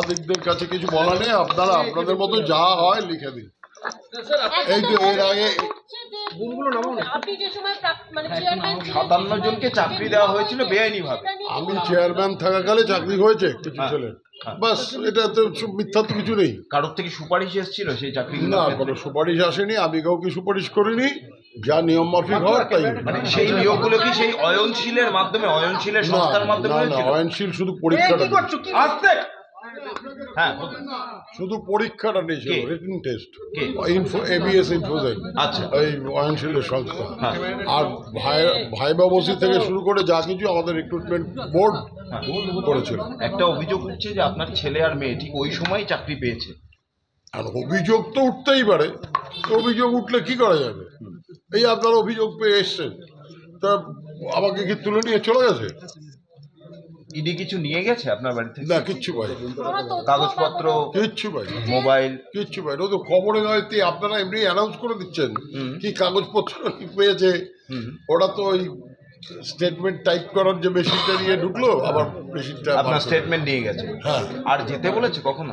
সাংবাদিকদের কাছে কিছু বলা নেই, আপনারা আপনাদের মতো যা হয় লিখে দিন। এই তো এর আগে 57 জনকে চাকরি দেওয়া হয়েছিল বেআইনি ভাবে। আমি চেয়ারম্যান থাকাকালে চাকরি হয়েছে কিছু ছেলের, বাস। এটা তো মিথ্যা তো কিছু নেই। কারোর থেকে সুপারিশ এসেছিল সেই চাকরি? না, কোনো সুপারিশ আসেনি, আমি কাউকে সুপারিশ করিনি, যা নিয়ম মাফিক হওয়ার তাই। মানে সেই নিয়োগগুলো কি সেই অয়নশীলের মাধ্যমে, অয়নশীলের সংস্থার মাধ্যমে হয়েছিল? অয়নশীল শুধু পরীক্ষাটা, হ্যাঁ শুধু পরীক্ষাটা নিয়েছিল, রিটেন টেস্ট, এবিএস ইনফোজেন, আচ্ছা, এই অয়নশীলের সংস্থা। আর ভাইবা বসি থেকে শুরু করে যা কিছু আমাদের রিক্রুটমেন্ট বোর্ড করেছিল। একটা অভিযোগ উঠছে যে আপনার ছেলে আর মেয়ে ঠিক ওই সময় চাকরি পেয়েছে। আর অভিযোগ তো উঠতেই পারে, অভিযোগ উঠলে কি করা যাবে? এই আপনারা অভিযোগ পেয়ে এসছেন, তা আমাকে কি তুলে নিয়ে চলে গেছে? ইডি কিছু নিয়ে গেছে আপনার বাড়ি থেকে? না, কিচ্ছু পাই, কাগজপত্র কিচ্ছু পাই, মোবাইল কিচ্ছু পাই। ও তো খবরে গাড়িতে আপনারা এমনি অ্যানাউন্স করে দিচ্ছেন কি কাগজপত্র কি পেয়েছে। ওরা তো ওই স্টেটমেন্ট টাইপ করার যে মেশিনটা নিয়ে ঢুকলো, আবার মেশিনটা আপনার স্টেটমেন্ট নিয়ে গেছে। হ্যাঁ। আর যেতে বলেছে কখনো?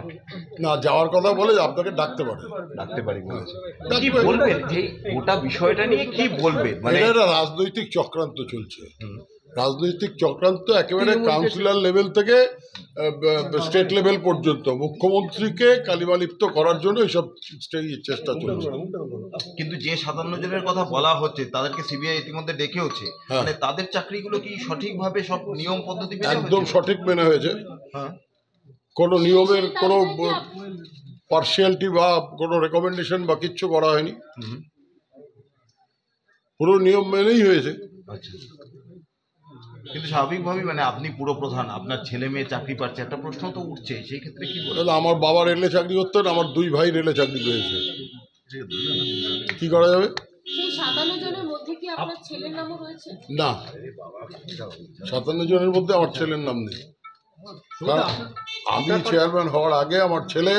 না, যাওয়ার কথা বলে আপনাকে ডাকতে পারে, ডাকতে পারি বলেছে। কি বলবেন এই গোটা বিষয়টা নিয়ে, কি বলবেন? মানে এটা একটা রাজনৈতিক চক্রান্ত চলছে, রাজনৈতিক চক্রান্ত একেবারে কাউন্সিলর লেভেল থেকে স্টেট লেভেল পর্যন্ত মুখ্যমন্ত্রীকে কালিমালিপ্ত করার জন্য এইসব চেষ্টা চলছে। কিন্তু যে 57 জনের কথা বলা হচ্ছে তাদেরকে সিবিআই ইতিমধ্যে ডেকেওছে, মানে তাদের চাকরিগুলো কি সঠিকভাবে সব নিয়ম পদ্ধতি মেনে একদম সঠিক মেনে হয়েছে। কোনো নিয়মের কোনো পার্সিয়ালিটি বা কোনো রেকমেন্ডেশন বা কিচ্ছু করা হয়নি, পুরো নিয়ম মেনেই হয়েছে। আচ্ছা, কিন্তু স্বাভাবিকভাবেই মানে আপনি পুরো প্রধান, আপনার ছেলে মেয়ে চাকরি পাচ্ছে, একটা প্রশ্ন তো উঠছে, সেই ক্ষেত্রে কি বলবেন? আমার বাবা রেলে চাকরি করতেন, আমার দুই ভাই রেলে চাকরি পেয়েছে, কি করা যাবে? না, 57 জনের মধ্যে আমার ছেলের নাম নেই। আমি চেয়ারম্যান হওয়ার আগে আমার ছেলে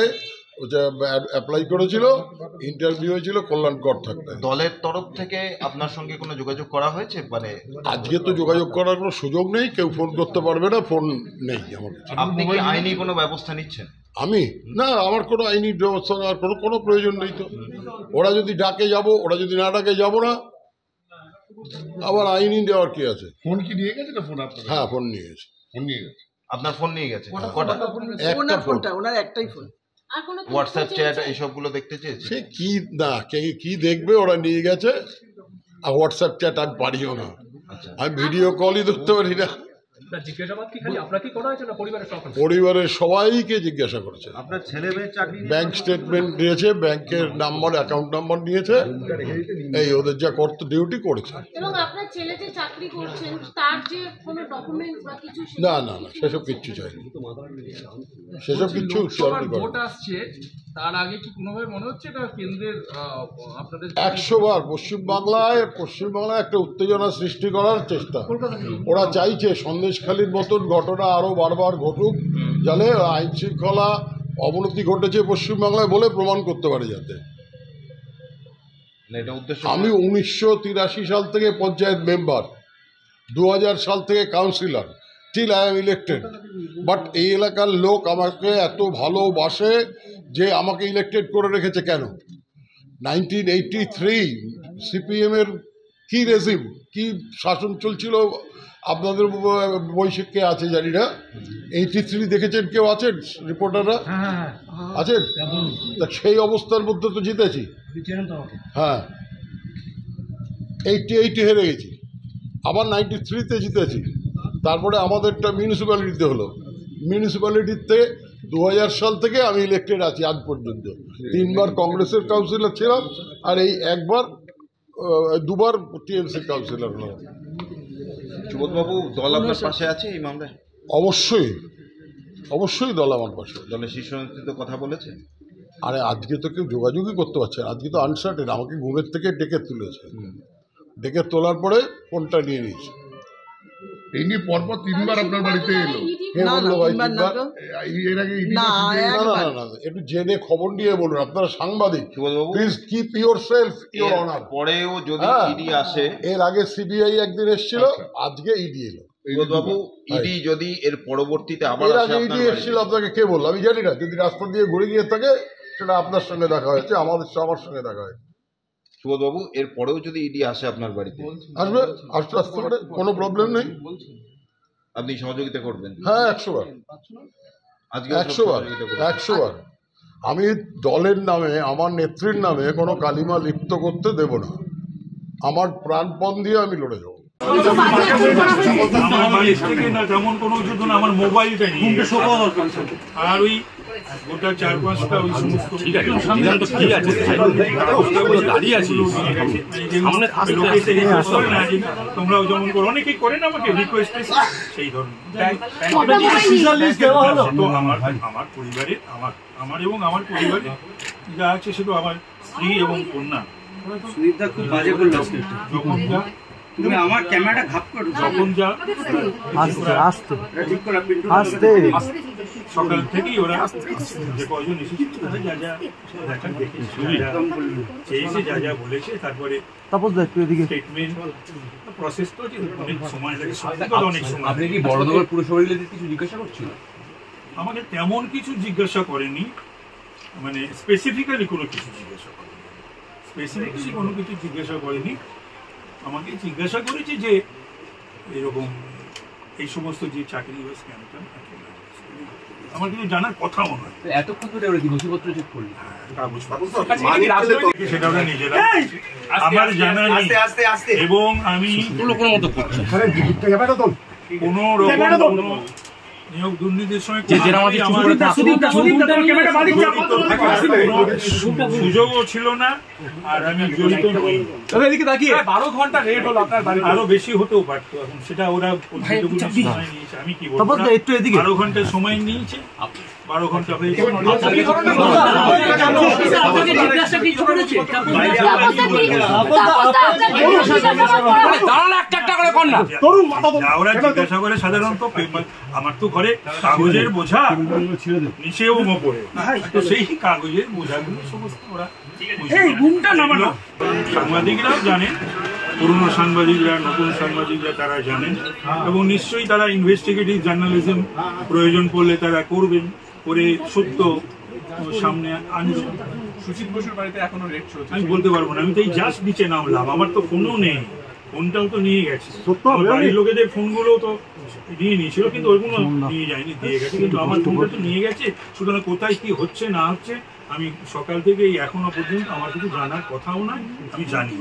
অ্যাপ্লাই করেছিল, ইন্টারভিউ হয়েছিল কল্যাণকর থাকতে। দলের তরফ থেকে আপনার সঙ্গে কোনো যোগাযোগ করা হয়েছে? মানে আজকে তো যোগাযোগ করার কোনো সুযোগ নেই, কেউ ফোন করতে পারবে না, ফোন নেই আমার। আপনি কি আইনি কোনো ব্যবস্থা নিচ্ছেন? আমি না, আমার কোনো আইনি ব্যবস্থা নেওয়ার কোনো প্রয়োজন নেই। তো ওরা যদি ডাকে যাব, ওরা যদি না ডাকে যাব না। আবার আইনি দেওয়ার কি আছে? ফোন কি নিয়ে গেছে না? ফোন আপনার? হ্যাঁ, ফোন নিয়ে গেছে। ফোন নিয়ে গেছে? আপনার ফোন নিয়ে গেছে? কটা? একটা ফোন, ওনার একটাই ফোন। হোয়াটসঅ্যাপ চ্যাট এইসবগুলো দেখতে চেয়েছে? সে কি না, কি দেখবে, ওরা নিয়ে গেছে। আর হোয়াটসঅ্যাপ চ্যাট আমি পারিও না, আমি ভিডিও কলই ধরতে পারি না। পরিবারের সবাইকে জিজ্ঞাসা করেছে। আপনার ছেলে মেয়ে চাকরি, ব্যাংক স্টেটমেন্ট নিয়েছে, ব্যাংকের নাম্বার, অ্যাকাউন্ট নাম্বার নিয়েছে, এই ওদের যা করতে ডিউটি করেছে। এবং আপনার ছেলে যে চাকরি করছেন তার যে কোনো ডকুমেন্টস বা কিছু? না না না, সেসব কিচ্ছু চাইনি, সেসব কিচ্ছু ভোট আসছে তার আগে কি কোনোভাবে মনে হচ্ছে এটা কেন্দ্রের আপনাদের 100 বার পশ্চিমবাংলায় একটা উত্তেজনা সৃষ্টি করার চেষ্টা ওরা চাইছে। সন্দেশখালীর মতন ঘটনা আরো বারবার ঘটুক, যাতে আইন শৃঙ্খলা অবনতি ঘটেছে পশ্চিমবাংলায় বলে প্রমাণ করতে পারে। যাতে আমি 1983 সাল থেকে পঞ্চায়েত মেম্বার, 2000 সাল থেকে councillor, still I am elected. But এই এলাকার লোক আমাকে এত ভালোবাসে যে আমাকে ইলেক্টেড করে রেখেছে কেন? 1983 সিপিএমের কি রেজিম, কি শাসন চলছিল আপনাদের বৈশিষ্ট্যে আছে জানি না। 83 দেখেছেন কেউ? আছেন রিপোর্টাররা? আছেন? তা সেই অবস্থার মধ্যে তো জিতেছি। হ্যাঁ, 88 হেরে গেছি, আবার 93-তে জিতেছি। তারপরে আমাদেরটা মিউনিসিপ্যালিটিতে হলো, মিউনিসিপ্যালিটিতে 2000 সাল থেকে আমি ইলেক্টেড আছি আজ পর্যন্ত। 3 বার কংগ্রেসের কাউন্সিলর ছিলাম, আর এই দুবার টিএমসি কাউন্সিলর হলাম। সুবোধবাবু, দল আপনার পাশে আছে এই মামলায়? অবশ্যই, অবশ্যই দল আমার পাশে। দলের শীর্ষ নেতৃত্ব কথা বলেছে? আরে আজকে তো কেউ যোগাযোগই করতে পারছে না, আজকে তো আনসার্টেন। আমাকে ঘুমের থেকে ডেকে তুলেছে, ডেকে তোলার পরে ফোনটা নিয়ে নিয়েছে। এই নিয়ে পরপর 3 বার আপনার বাড়িতে এলো। এর আগে একটু জেনে খবর নিয়ে বলুন, আপনারা সাংবাদিক, please keep your self your honour. পরেও যদি ইডি আসে, এর আগে সিবিআই একদিন এসেছিল, আজকে ইডি এলো। বাবু ইডি যদি এর পরবর্তীতে আবার এর আসে আগে আপনার ইডি বাড়িতে, এসেছিল আপনাকে কে বললো আমি জানি না, যদি রাস্তা দিয়ে ঘুরে গিয়ে থাকে সেটা আপনার সঙ্গে দেখা হয়েছে, আমার সঙ্গে দেখা হয়েছে। সুবোধবাবু এর পরেও যদি ইডি আসে আপনার বাড়িতে, আসবে, আসতে পারে, কোনো প্রবলেম নেই। আপনি সহযোগিতা করবেন? হ্যাঁ 100 বার, আজকে 100 বার, 100 বার। আমি দলের নামে, আমার নেত্রীর নামে কোনো কালিমা লিপ্ত করতে দেব না। আমার প্রাণপণ দিয়ে আমি লড়ে যাবো। আমার বাড়ি থেকে না তেমন কোনো কিছু না, আমার মোবাইলটা নিয়ে আর ওই গোটা 4-5টা ওই সমস্ত তোমরাও যেমন করো, অনেকেই করেন আমাকে রিকোয়েস্ট সেই ধরনের। তো আমার পরিবারে আমার এবং আমার পরিবারে যা আছে সেটা আমার স্ত্রী এবং কন্যা। খুব বাজে বললো যখন যা তুমি আমার ক্যামেরাটা ঘাপ করো, যখন যা সকাল থেকেই ওরা যে কজন এসেছিল তারা যা যা দেখা দেখেছে, চেয়েছে, যা যা বলেছে, তারপরে স্টেটমেন্ট প্রসেস তো অনেক সময় লাগে, অনেক সময়। আপনি কি বড়নগর পুরসভা কিছু জিজ্ঞাসা করছিল? আমাকে তেমন কিছু জিজ্ঞাসা করেনি, মানে স্পেসিফিক্যালি কোনো কিছু জিজ্ঞাসা করেনি, স্পেসিফিক্যালি কোনো কিছু জিজ্ঞাসা করেনি। আমাকে জিজ্ঞাসা করেছে যে এরকম এই সমস্ত যে চাকরি বা স্ক্যাম আমার কিন্তু জানার কথাও নয়। এতক্ষণ ধরে ওরা কি নথিপত্র চেক করলো? সেটা ওরা নিজেরা, আমার জানা নেই। এবং আমি কোনো রকম নিয়োগ দুর্নীতির সঙ্গে সুযোগও ছিল না, আর আমি জড়িত নই। 12 ঘন্টা রেট হলো আপনার বাড়ি, আরো বেশি হতেও পারতো। এখন সেটা ওরা সময় নিয়েছে, আমি কি বলবো, 12 ঘন্টা সময় নিয়েছে, 12 ঘন্টা হয়েছে। ওরা জিজ্ঞাসা করে সাধারণত, আমার তো ঘরে কাগজের বোঝা নিচেও ওপরে, তো সেই কাগজের বোঝাগুলো সমস্ত ওরা সাংবাদিকরাও জানেন, পুরনো সাংবাদিকরা, নতুন সাংবাদিকরা তারা জানেন, এবং নিশ্চয়ই তারা ইনভেস্টিগেটিভ জার্নালিজম প্রয়োজন পড়লে তারা করবেন, করে সত্য সামনে আনবেন। সুচিত বসুর বাড়িতে এখনো রেট চলছে। আমি বলতে পারবো না, আমি তো এই জাস্ট নিচে নামলাম, আমার তো ফোনও নেই, ফোনটাও তো নিয়ে গেছে। বাড়ির লোকেদের ফোনগুলো তো নিয়ে নিয়েছিল, কিন্তু ওইগুলো নিয়ে যায়নি, দিয়ে গেছে, কিন্তু আমার ফোনটা তো নিয়ে গেছে। সুতরাং কোথায় কি হচ্ছে না হচ্ছে আমি সকাল থেকে এখনো পর্যন্ত আমার কিছু জানার কথাও নয়, আমি জানি।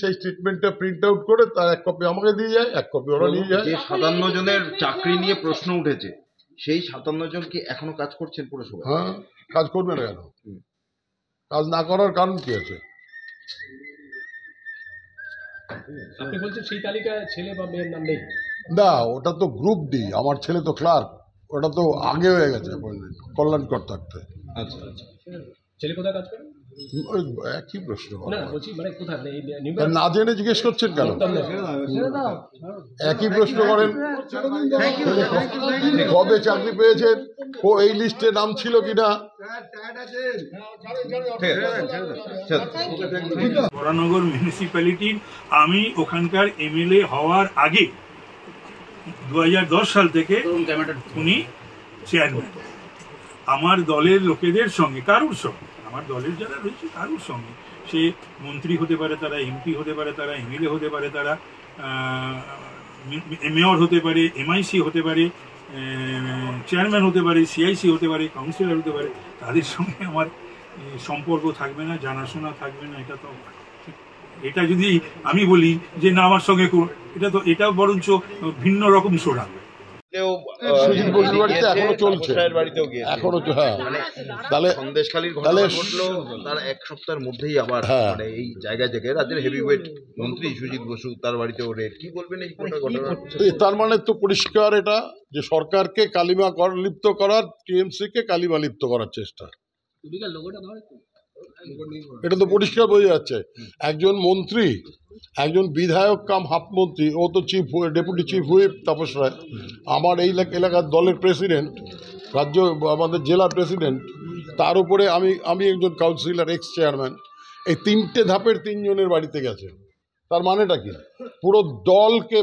সেই স্টেটমেন্টটা প্রিন্ট আউট করে তার 1 কপি আমাকে দিয়ে যায়, 1 কপি ওরা নিয়ে যায়। যে 57 জনের চাকরি নিয়ে প্রশ্ন উঠেছে, সেই 57 জন কি এখনো কাজ করছেন পুরসভা? হ্যাঁ, কাজ করবে না কেন? কাজ না করার কারণ কি আছে? আপনি বলছেন সেই তালিকায় ছেলে বা মেয়ের নাম নেই? না, ওটা তো গ্রুপ ডি, আমার ছেলে তো ক্লার্ক, ওটা তো আগে হয়ে গেছে অ্যাপয়েন্টমেন্ট কল্যাণকর থাকতে। আচ্ছা আচ্ছা, ছেলে কোথায় কাজ করে? ওই একই প্রশ্ন, না বলছি মানে কোথায় নেই? না জেনে জিজ্ঞেস করছেন কেন? একই প্রশ্ন করেন, কবে চাকরি পেয়েছেন, এই লিস্টে নাম ছিল কিনা। বরানগর মিউনিসিপ্যালিটির আমি ওখানকার এমএলএ হওয়ার আগে 2010 সাল থেকে উনি চেয়ারম্যান। আমার দলের লোকেদের সঙ্গে, কারুর সঙ্গে, আমার দলের যারা রয়েছে কারুর সঙ্গে, সে মন্ত্রী হতে পারে, তারা এমপি হতে পারে, তারা এমএলএ হতে পারে, তারা মেয়র হতে পারে, এমআইসি হতে পারে, চেয়ারম্যান হতে পারে, সিআইসি হতে পারে, কাউন্সিলর হতে পারে, তাদের সঙ্গে আমার সম্পর্ক থাকবে না, জানাশোনা থাকবে না। এটা যদি আমি বলি যে না আমার সঙ্গে, এটা বরঞ্চ ভিন্ন রকম শোনাবে। সুজিত বসুর বাড়িতে এখনো চলছে, এখনো। হ্যাঁ, তাহলে সন্দেশখালীর ঘটনা ঘটলো তার 1 সপ্তাহের মধ্যেই আবার মানে এই জায়গায় জায়গায় রাজ্যের হেভিওয়েট মন্ত্রী সুজিত বসু, তার বাড়িতেও রেড। কি বলবেন এই ঘটনা? তার মানে তো পরিষ্কার এটা যে সরকারকে কালিমা লিপ্ত করার, টিএমসি কে কালিমা লিপ্ত করার চেষ্টা। এটা তো পরিষ্কার বোঝা যাচ্ছে। একজন মন্ত্রী, একজন বিধায়ক কাম হাফ মন্ত্রী, ও তো deputy chief whip Tapas Roy, আমার এই এলাকার দলের প্রেসিডেন্ট, রাজ্য আমাদের জেলার প্রেসিডেন্ট, তার উপরে আমি একজন কাউন্সিলর, এক্স চেয়ারম্যান, এই 3টে ধাপের 3 জনের বাড়িতে গেছে। তার মানেটা কি? পুরো দলকে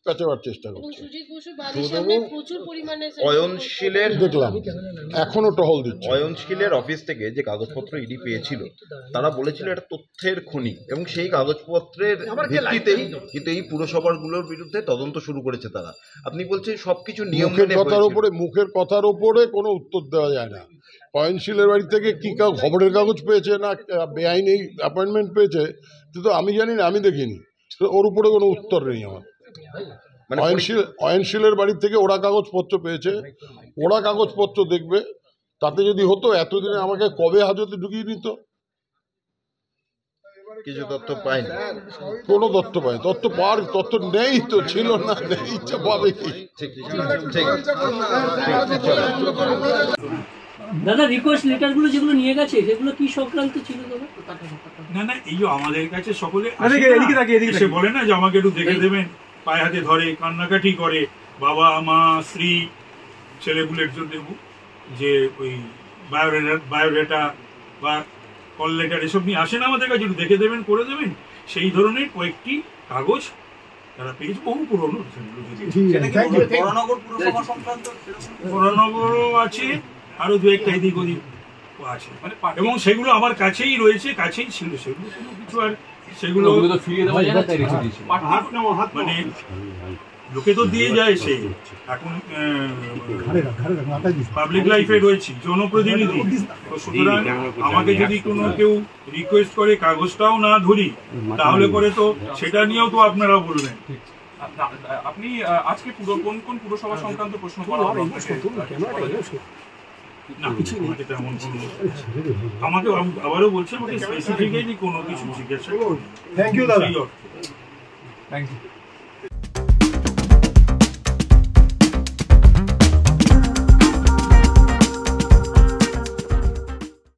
পেঁচাবার চেষ্টা এবং করছে। সুজিত বসুর বাড়ির সামনে প্রচুর পরিমাণে অয়নশীলের দেখলাম এখনো টহল দিচ্ছে। অয়নশীলের অফিস থেকে যে কাগজপত্র ইডি পেয়েছিল, তারা বলেছিল এটা তথ্যের খনি, এবং সেই কাগজপত্রের ভিত্তিতেই কিন্তু এই পুরসভাগুলোর বিরুদ্ধে তদন্ত শুরু করেছে তারা। আপনি বলছেন সবকিছু নিয়ম মুখের কথার উপরে কোনো উত্তর দেওয়া যায় না। অয়নশীলের বাড়ি থেকে কি খবরের কাগজ পেয়েছে না বেআইনি অ্যাপয়েন্টমেন্ট পেয়েছে তো আমি জানি না, আমি দেখিনি, ওর উপরে কোনো উত্তর নেই আমার। অয়নশীলের বাড়ি থেকে ওরা কাগজপত্র পেয়েছে, ওরা কাগজপত্র দেখবে, তাতে যদি হতো এতদিনে আমাকে কবে হাজতে ঢুকিয়ে দিত। কিছু তথ্য পাইনি, কোনো তথ্য পাই, তথ্য পাওয়ার তথ্য নেই তো, ছিল না, নেই, ইচ্ছা পাবে কি। দাদা রিকোয়েস্ট লেটারগুলো যেগুলো নিয়ে গেছে সেগুলো কি সংক্রান্ত ছিল দাদা? না এই যে আমাদের কাছে সকলে এসে বলে না যে আমাকে একটু দেখে দেবেন, পায়ে হাতে ধরে কান্নাকাটি করে, বাবা মা স্ত্রী ছেলেগুলোর জন্য যে ওই বায়োডাটা বা কল লেটার এসব নিয়ে আসেন আমাদের কাছে, একটু দেখে দেবেন, করে দেবেন, সেই ধরনের কয়েকটি কাগজ তারা পেয়েছে, বহু পুরনো। বরানগরও আছে, আরো দু একটা এদিক ওদিক আছে, এবং সেগুলো আমার কাছেই রয়েছে, কাছেই ছিল সেগুলো, কোনো কিছু আর সেগুলো মানে লোকে তো দিয়ে যায়, সে এখন পাবলিক লাইফে রয়েছে, জনপ্রতিনিধি, সুতরাং আমাকে যদি কোনো কেউ রিকোয়েস্ট করে কাগজটাও না ধরি তাহলে করে তো সেটা নিয়েও তো আপনারা বলবেন। আপনি আজকে কোন কোন পুরসভা সংক্রান্ত প্রশ্ন করা হবে? না তেমন কোনো, আমাকে আবারও বলছি আমাকে স্পেসিফিক্যালি কোনো কিছু জিজ্ঞাসা। থ্যাংক ইউ দাদা।